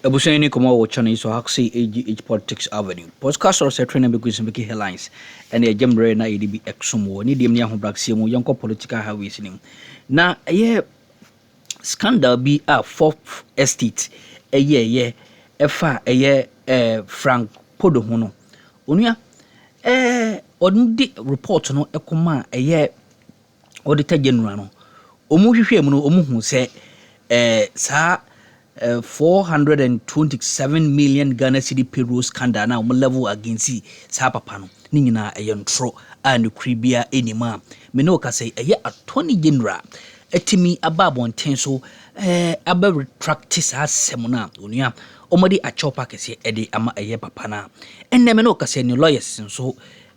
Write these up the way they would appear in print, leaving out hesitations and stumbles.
Abusani Kuma watching so Haxi AGH Politics Avenue. Podcast or Saturday because some big headlines and a jambre na EDB exumo, ni dim yahu braxium, young political how we sing. Na scandal be a fourth estate a year, a far a year, Frank Kpodo-Details. Unia on report no a command a year auditor general. Omu say sa 427 million Ghana cedi payroll scandal na level against sa papa no ni nyina ntro and kribia enima me no ka say attorney general etimi ababonten so aba retracts asem na onua omodi achopa kese ede ama papa na enne me no ka say ni lawyers so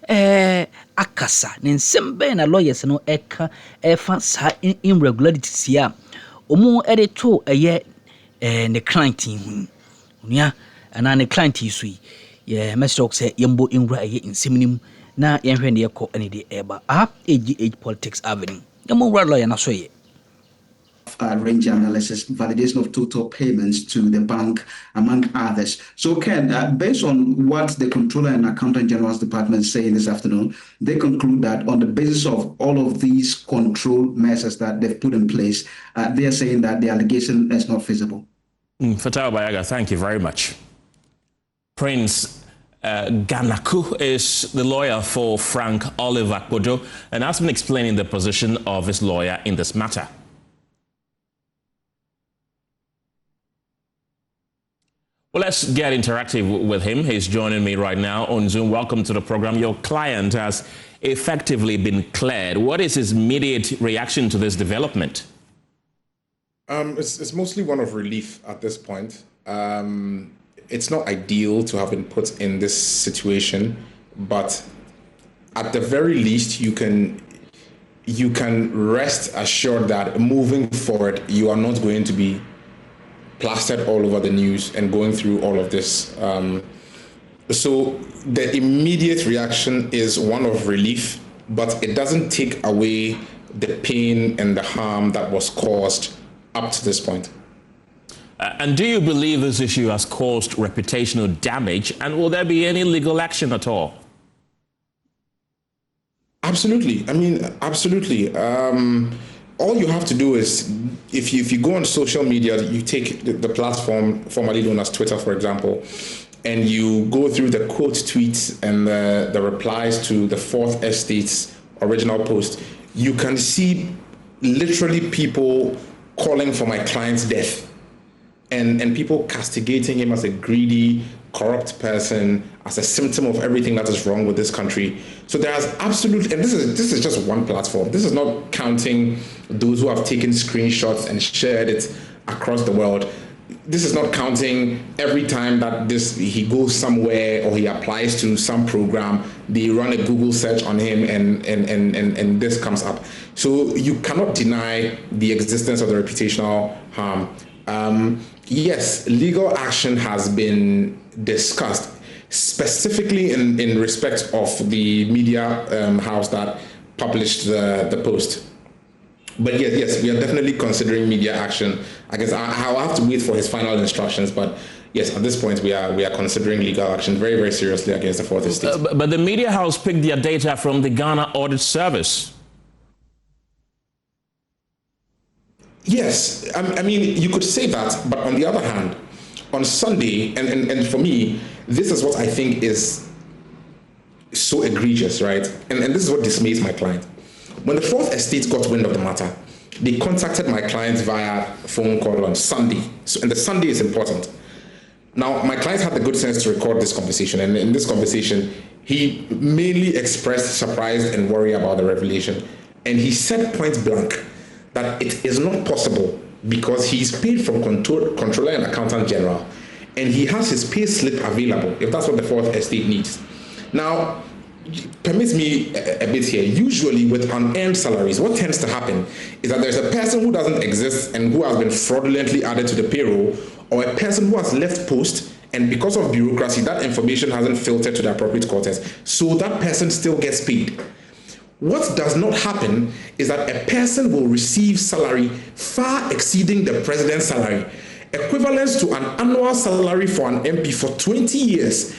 akasa ne nsem na lawyers no eka efa sa irregularities ya omu ede to the client hu unia ana ne client isu message say yembo inra in seminim na yenhwe ne yeko ene de eba AGH Politics Avenue yemo lawyer na so ye range analysis, validation of total payments to the bank, among others. So, Ken, based on what the Controller and Accountant General's Department is saying this afternoon, they conclude that on the basis of all of these control measures that they've put in place, they are saying that the allegation is not feasible. Fatal Bayaga, thank you very much. Prince Ganaku is the lawyer for Frank Oliver Kpodo and has been explaining the position of his lawyer in this matter. Well, let's get interactive with him. He's joining me right now on Zoom. Welcome to the program. Your client has effectively been cleared. What is his immediate reaction to this development? It's mostly one of relief at this point. It's not ideal to have been put in this situation, but at the very least, you can rest assured that moving forward, you are not going to be plastered all over the news and going through all of this. So the immediate reaction is one of relief, but it doesn't take away the pain and the harm that was caused up to this point. And do you believe this issue has caused reputational damage, and will there be any legal action at all? Absolutely. I mean, absolutely. All you have to do is, if you go on social media, you take the platform formerly known as Twitter, for example, and you go through the quote tweets and the replies to the Fourth Estate's original post, you can see literally people calling for my client's death and people castigating him as a greedy, corrupt person, as a symptom of everything that is wrong with this country. So there's absolutely, and this is just one platform. This is not counting those who have taken screenshots and shared it across the world. This is not counting every time that he goes somewhere or he applies to some program, they run a Google search on him and this comes up. So you cannot deny the existence of the reputational harm. Yes, legal action has been discussed, specifically in respect of the media house that published the post. But yes, we are definitely considering media action. I guess I'll have to wait for his final instructions, but yes, at this point we are considering legal action very, very seriously against the Fourth Estate. But the media house picked their data from the Ghana Audit Service. Yes, I mean, you could say that, but on the other hand, on Sunday, and for me, this is what I think is so egregious, right? And this is what dismays my client. When the Fourth Estate got wind of the matter, they contacted my client via phone call on Sunday. And the Sunday is important. Now, my client had the good sense to record this conversation. And in this conversation, he mainly expressed surprise and worry about the revelation. And he said point blank that it is not possible because he's paid from Controller and Accountant General, and he has his pay slip available if that's what the Fourth Estate needs. Now, permit me a bit here. Usually with unearned salaries, what tends to happen is that there's a person who doesn't exist and who has been fraudulently added to the payroll, or a person who has left post, and because of bureaucracy, that information hasn't filtered to the appropriate quarters. So that person still gets paid. What does not happen is that a person will receive salary far exceeding the president's salary, equivalent to an annual salary for an MP for 20 years,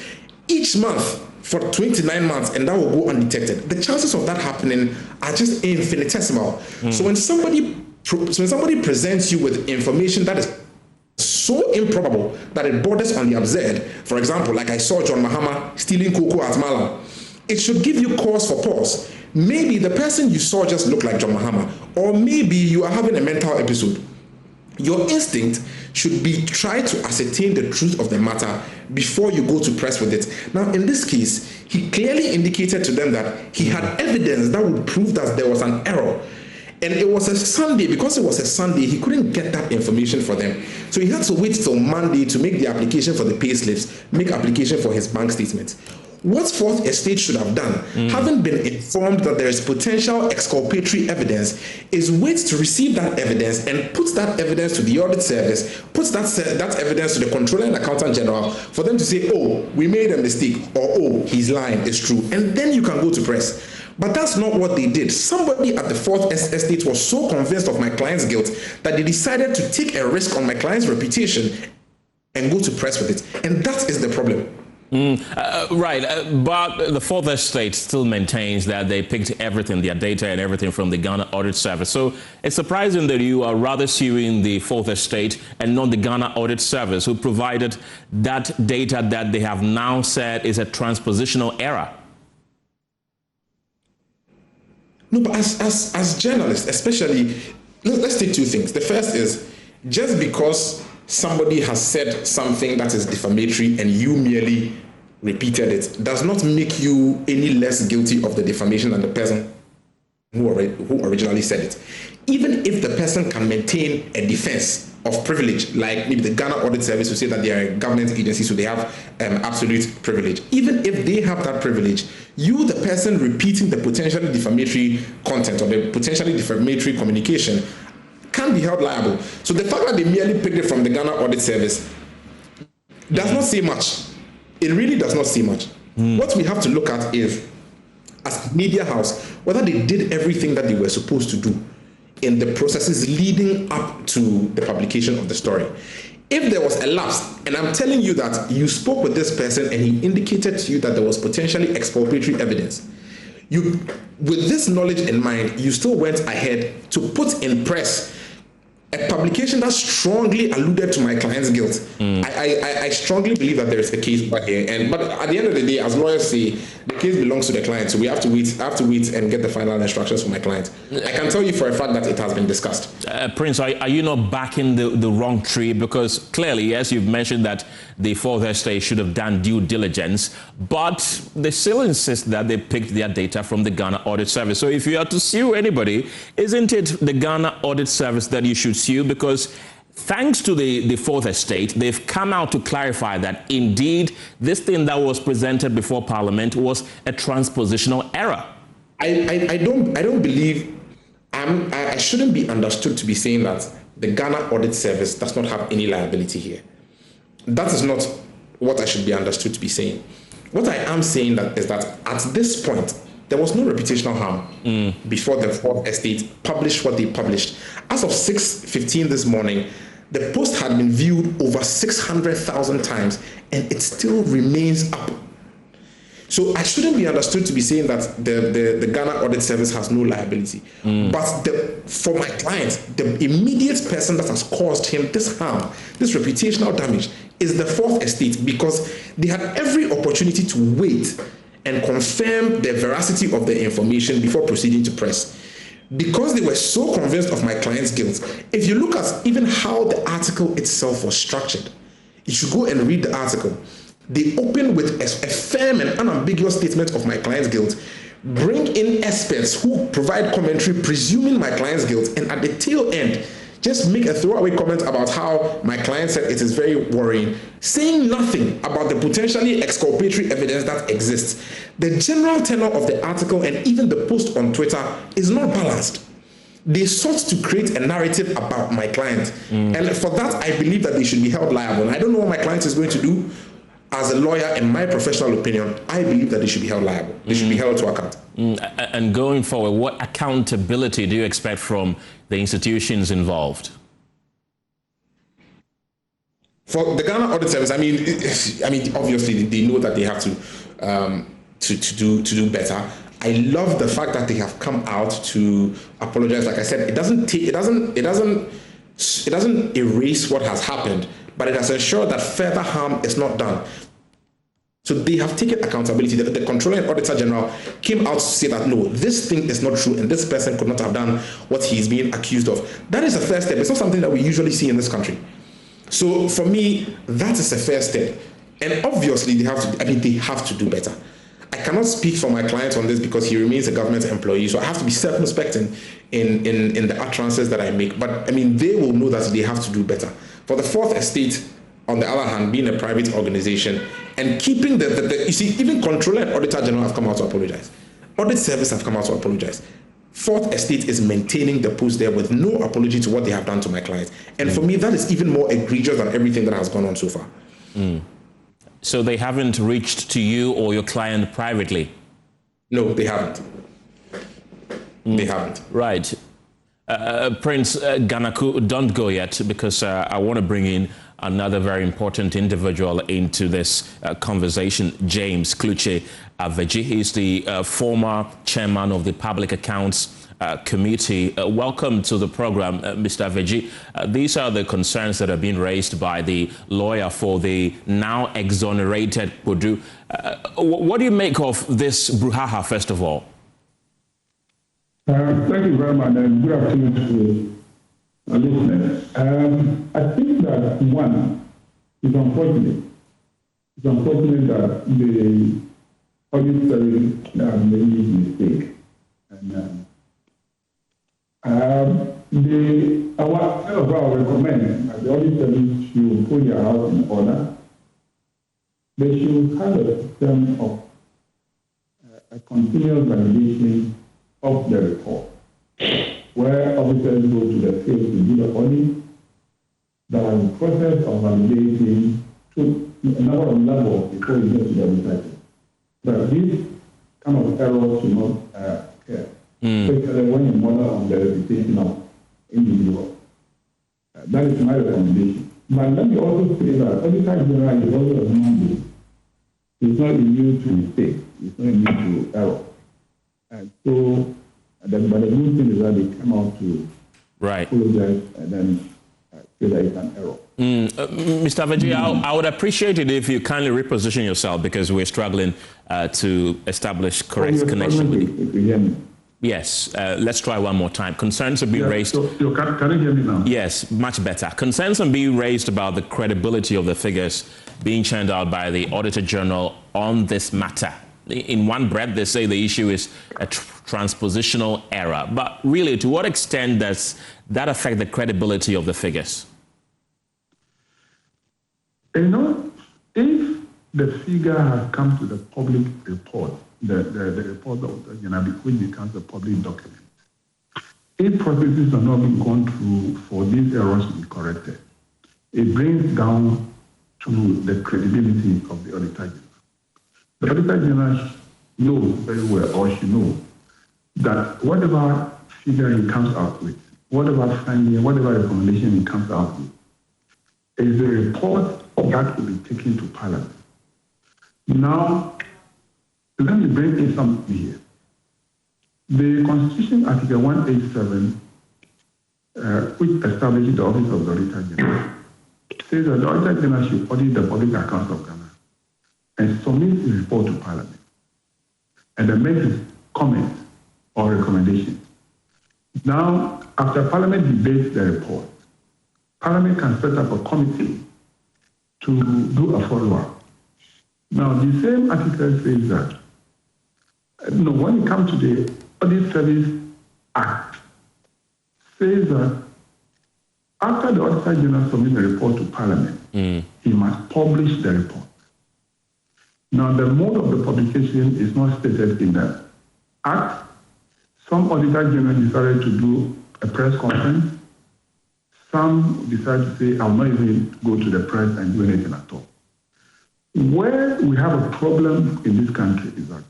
each month for 29 months, and that will go undetected. The chances of that happening are just infinitesimal. So when somebody presents you with information that is so improbable that it borders on the absurd, for example, like I saw John Mahama stealing cocoa at Malam, it should give you cause for pause. Maybe the person you saw just looked like John Mahama, or maybe you are having a mental episode. Your instinct should be try to ascertain the truth of the matter before you go to press with it. Now, in this case, he clearly indicated to them that he had evidence that would prove that there was an error. And it was a Sunday. Because it was a Sunday, he couldn't get that information for them. So he had to wait till Monday to make the application for the pay slips, make application for his bank statements. What Fourth Estate should have done, having been informed that there is potential exculpatory evidence, is wait to receive that evidence and put that evidence to the audit service, puts that evidence to the Controller and Accountant General for them to say, oh, we made a mistake, or oh, he's lying, it's true. And then you can go to press. But that's not what they did. Somebody at the Fourth Estate was so convinced of my client's guilt that they decided to take a risk on my client's reputation and go to press with it. And that is the problem. But the Fourth Estate still maintains that they picked everything, their data and everything from the Ghana Audit Service. So it's surprising that you are rather suing the Fourth Estate and not the Ghana Audit Service, who provided that data that they have now said is a transpositional error. No, but as journalists, especially, let's take two things. The first is, just because somebody has said something that is defamatory and you merely repeated it does not make you any less guilty of the defamation than the person who originally said it. Even if the person can maintain a defense of privilege, like maybe the Ghana Audit Service will say that they are a government agency, so they have absolute privilege. Even if they have that privilege, you, the person repeating the potentially defamatory content or the potentially defamatory communication, can be held liable. So the fact that they merely picked it from the Ghana Audit Service does not say much. It really does not say much. What we have to look at is, as a media house, whether they did everything that they were supposed to do in the processes leading up to the publication of the story. If there was a lapse, and I'm telling you that you spoke with this person and he indicated to you that there was potentially exculpatory evidence, you, with this knowledge in mind, you still went ahead to put in press a publication that strongly alluded to my client's guilt. I strongly believe that there is a case back here. But at the end of the day, as lawyers say, the case belongs to the client. So we have to wait. I have to wait and get the final instructions from my client. I can tell you for a fact that it has been discussed. Prince, are you not backing the wrong tree? Because clearly, yes, you've mentioned that the Fourth Estate should have done due diligence, but they still insist that they picked their data from the Ghana Audit Service. So if you are to sue anybody, isn't it the Ghana Audit Service that you should sue? Because thanks to the Fourth Estate, they've come out to clarify that indeed this thing that was presented before Parliament was a transpositional error. I don't believe, I shouldn't be understood to be saying that the Ghana Audit Service does not have any liability here. That is not what I should be understood to be saying. What I am saying is that at this point, there was no reputational harm before the Fourth Estate published what they published. As of 6:15 this morning, the post had been viewed over 600,000 times, and it still remains up. So I shouldn't be understood to be saying that the Ghana Audit Service has no liability. But for my client, the immediate person that has caused him this harm, this reputational damage, is the Fourth Estate, because they had every opportunity to wait and confirm the veracity of the information before proceeding to press. Because they were so convinced of my client's guilt, if you look at even how the article itself was structured, you should go and read the article. They open with a firm and unambiguous statement of my client's guilt, bring in experts who provide commentary presuming my client's guilt, and at the tail end, just make a throwaway comment about how my client said it is very worrying, saying nothing about the potentially exculpatory evidence that exists. The general tenor of the article and even the post on Twitter is not balanced. They sought to create a narrative about my client. And for that, I believe that they should be held liable. And I don't know what my client is going to do. As a lawyer, in my professional opinion, I believe that they should be held liable. They should be held to account. And going forward, what accountability do you expect from the institutions involved? For the Ghana Audit Service, I mean, obviously they know that they have to do better. I love the fact that they have come out to apologize. Like I said, it doesn't erase what has happened, but it has ensured that further harm is not done. So they have taken accountability. The Controller and Auditor General came out to say that, no, this thing is not true and this person could not have done what he's being accused of. That is the first step. It's not something that we usually see in this country. So for me, that is the first step. And obviously they have to do better. I cannot speak for my client on this because he remains a government employee. So I have to be circumspect in the utterances that I make. But I mean, they will know that they have to do better. For the Fourth Estate, on the other hand, being a private organization and keeping you see, even Controller and Auditor General have come out to apologize. Audit Service have come out to apologize. Fourth Estate is maintaining the post there with no apology to what they have done to my client. And for me, that is even more egregious than everything that has gone on so far. So they haven't reached to you or your client privately? No, they haven't. They haven't. Right. Prince Ganaku, don't go yet, because I want to bring in another very important individual into this conversation, James Kluche Aveji. He's the former chairman of the Public Accounts Committee. Welcome to the program, Mr. Aveji. These are the concerns that have been raised by the lawyer for the now exonerated Kpodo. What do you make of this brouhaha, first of all? Thank you very much, and good afternoon to our listeners. I think that, one, it's unfortunate. It's unfortunate that the audit service made this mistake. And I will recommend that the audit service should put their house in order. They should have a system of a continuous validation of the report, where officers go to the field to do the audit. The process of validating took a number of levels before you get to the recycling. But this kind of error should not occur, especially when you model on the reputation of individuals. That is my recommendation. But let me also say that Auditor General is also a human being. It's not immune to mistake. It's not immune to error. And so, but the good thing is that they come out to apologize and then say that it's an error. Mr. Aveji, I would appreciate it if you kindly reposition yourself, because we're struggling to establish correct connection with you. Yes, let's try one more time. Concerns have been raised. So can you hear me now? Yes, much better. Concerns have been raised about the credibility of the figures being churned out by the Auditor General on this matter. In one breath, they say the issue is a transpositional error. But really, to what extent does that affect the credibility of the figures? You know, if the figure has come to the public report, the report of the General, which becomes a public document, if processes are not being gone through for these errors to be corrected, it brings down to the credibility of the Auditor General. The Auditor General knows very well, or she knows, that whatever figure he comes out with, whatever finding, whatever recommendation he comes out with, is a report that will be taken to Parliament. Now, let me bring in something here. The Constitution, Article 187, which establishes the Office of the Auditor General, says that the Auditor General should audit the public accounts of Ghana and submit his report to Parliament, and then make his comments or recommendations. Now, after Parliament debates the report, Parliament can set up a committee to do a follow-up. Now, the same article says that, when it comes to the Audit Service Act, says that after the Auditor General submits the report to Parliament, he must publish the report. Now, the mode of the publication is not stated in the Act. Some Auditor General decided to do a press conference. Some decided to say, I'll not even go to the press and do anything at all. Where we have a problem in this country is that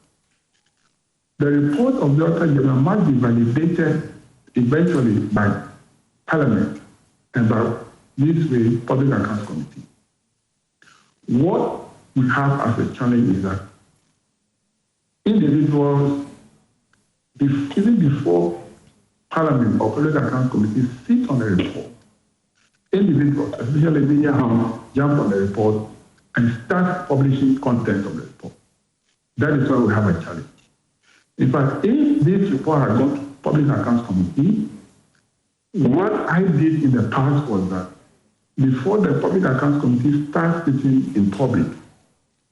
the report of the Auditor General must be validated eventually by Parliament and by this way, Public Accounts Committee. what we have as a challenge is that individuals, even before Parliament or Public Accounts Committee sit on a report, individuals, especially media houses, jump on the report and start publishing content of the report. That is why we have a challenge. In fact, if this report had gone to Public Accounts Committee, what I did in the past was that before the Public Accounts Committee starts sitting in public,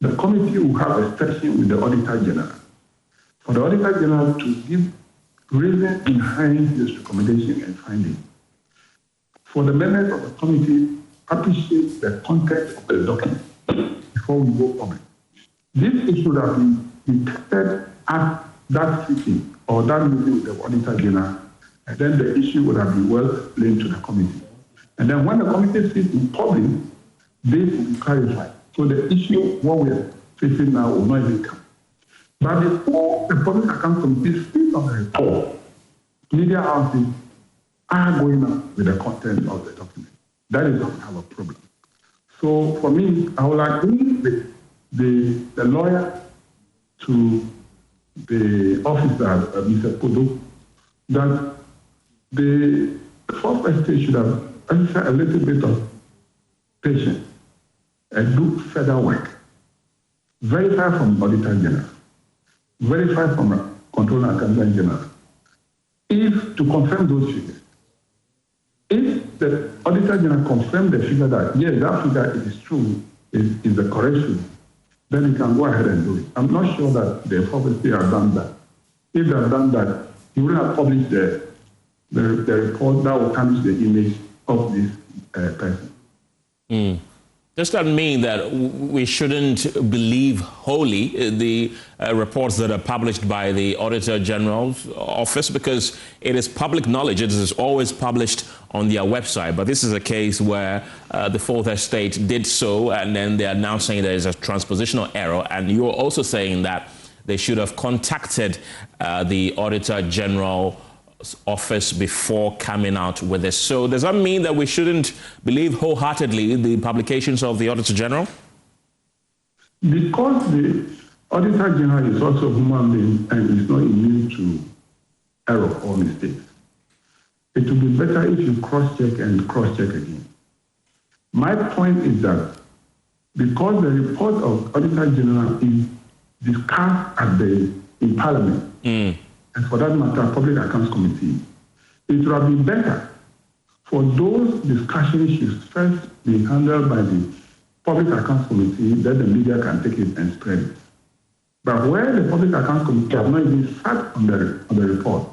the committee will have a session with the Auditor General. For the Auditor General to give reason behind his recommendation and finding. For the members of the committee, appreciate the content of the document before we go public. This issue that have been tested at that sitting or that meeting with the Auditor General, and then the issue would have been well explained to the committee. And then when the committee sits in public, this will be clarified. So the issue, what we are facing now, will not even come. But before the Public Accounts Committee sits on the report, media houses are going up with the content of the document. That is why we have a problem. So for me, I would agree with the lawyer to the officer, Mr. Kpodo, that the fourth estate should have a little bit of patience and do further work. Verify from Auditor General, verify from Controller and Accountant General. If to confirm those figures, if the Auditor General confirms the figure that yes, that figure is true, is the correct figure, then he can go ahead and do it. I'm not sure that the FOFST have done that. If they have done that, he will have published the report that will tarnish the image of this person. Does that mean that we shouldn't believe wholly the reports that are published by the Auditor General's office? Because it is public knowledge. It is always published on their website. But this is a case where the Fourth Estate did so, and then they are now saying there is a transpositional error. And you're also saying that they should have contacted the Auditor General office before coming out with this. So does that mean that we shouldn't believe wholeheartedly the publications of the Auditor General? Because the Auditor General is also a human being and is not immune to error or mistakes, it would be better if you cross-check and cross-check again. My point is that because the report of Auditor General is discussed in Parliament, and for that matter, Public Accounts Committee, it would have been better for those discussions should first be handled by the Public Accounts Committee, that the media can take it and spread it. But where the Public Accounts Committee has not even sat on the report,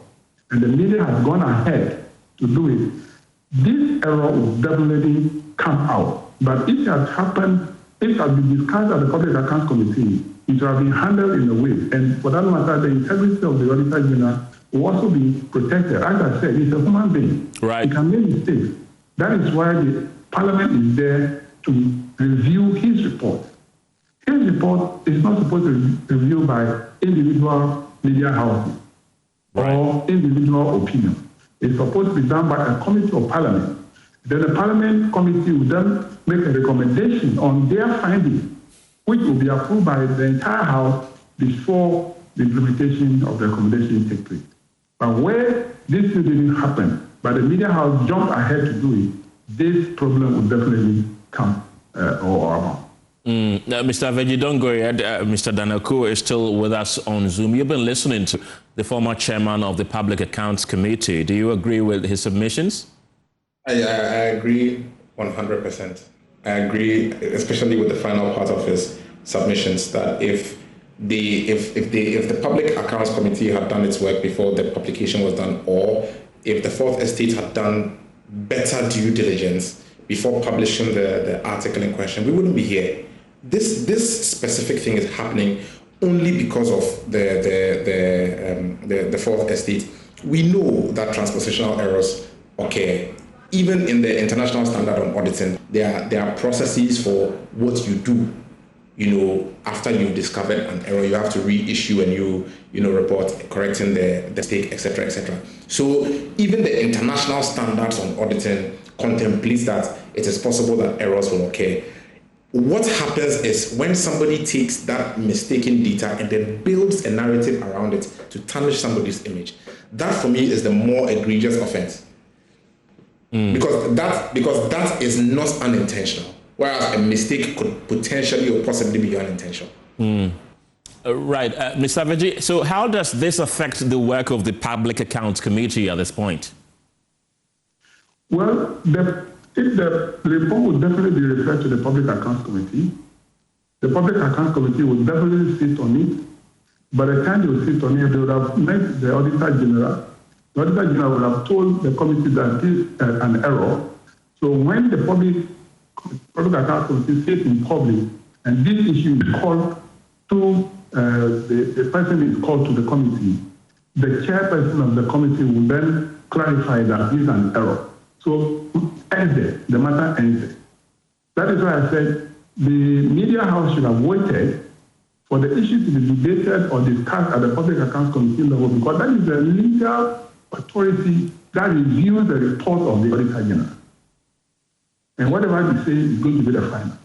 and the media has gone ahead to do it, this error will definitely come out. But if it has happened, if it has been discussed at the Public Accounts Committee, it will have been handled in a way. And for that matter, the integrity of the Auditor General will also be protected. As I said, he's a human being. Right. He can make mistakes. That is why the Parliament is there to review his report. His report is not supposed to be reviewed by individual media houses or individual opinion. It's supposed to be done by a committee of Parliament. Then the Parliament committee will then make a recommendation on their findings, which will be approved by the entire House before the implementation of the recommendation takes place. But where this didn't happen, but the media house jumped ahead to do it, this problem will definitely come or about. Mr. Aveji, don't go ahead. Mr. Danaku is still with us on Zoom. You've been listening to the former chairman of the Public Accounts Committee. Do you agree with his submissions? I agree 100%. I agree, especially with the final part of his submissions, that if the Public Accounts Committee had done its work before the publication was done, or if the Fourth Estate had done better due diligence before publishing the article in question, we wouldn't be here. This specific thing is happening only because of the Fourth Estate. We know that transpositional errors occur. Even in the international standard on auditing, there are processes for what you do. After you've discovered an error, you have to reissue a new, report correcting the mistake, etc., etc. So even the international standards on auditing contemplates that it is possible that errors will occur. what happens is when somebody takes that mistaken data and then builds a narrative around it to tarnish somebody's image, that for me is the more egregious offense. Because that is not unintentional, whereas a mistake could potentially or possibly be unintentional. Right. Mr. Aveji, so how does this affect the work of the Public Accounts Committee at this point? Well, the report would definitely be referred to the Public Accounts Committee. The Public Accounts Committee would definitely sit on it. By the time they would sit on it, they would have met the Auditor General. The Auditor General would have told the committee that this is an error. So when the Public Accounts Committee sits in public and this issue is called to, the person is called to the committee, the chairperson of the committee will then clarify that this is an error. So the matter ends there. That is why I said the media house should have waited for the issue to be debated or discussed at the Public Accounts Committee level, because that is the legal authority that reviews the report of the Auditor General. And whatever they say is going to be the final.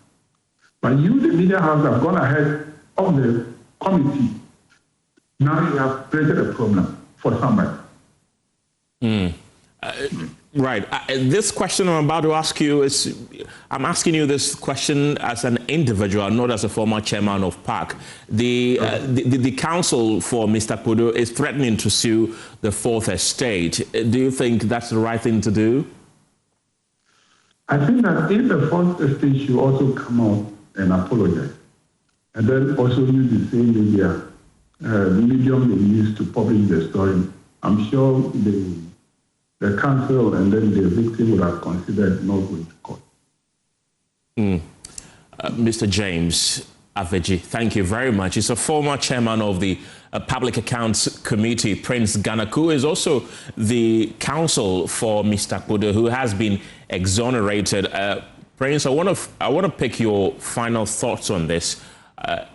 But you, the media house, have gone ahead of the committee. Now you have created a problem for somebody. Right. This question I'm about to ask you is, I'm asking you this question as an individual, not as a former chairman of PAC. The counsel for Mr. Kpodo is threatening to sue the Fourth Estate. Do you think that's the right thing to do? I think that if the Fourth Estate should also come out and apologize, and then also use the same media, medium they use to publish the story, I'm sure the counsel and then the victim would have considered not going to court. Mr. James Aveji, thank you very much. He's a former chairman of the Public Accounts Committee. Prince Ganaku is also the counsel for Mr. Kpodo, who has been exonerated. Prince, I want to pick your final thoughts on this.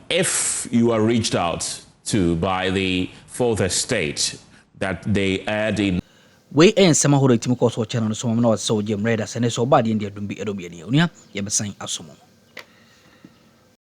If you are reached out to by the Fourth Estate that they add in we en sama horo itimi ko so channel so mamna wa so jem reda sene so bad yen dia dumbi edo bi eni onia ye besan asomo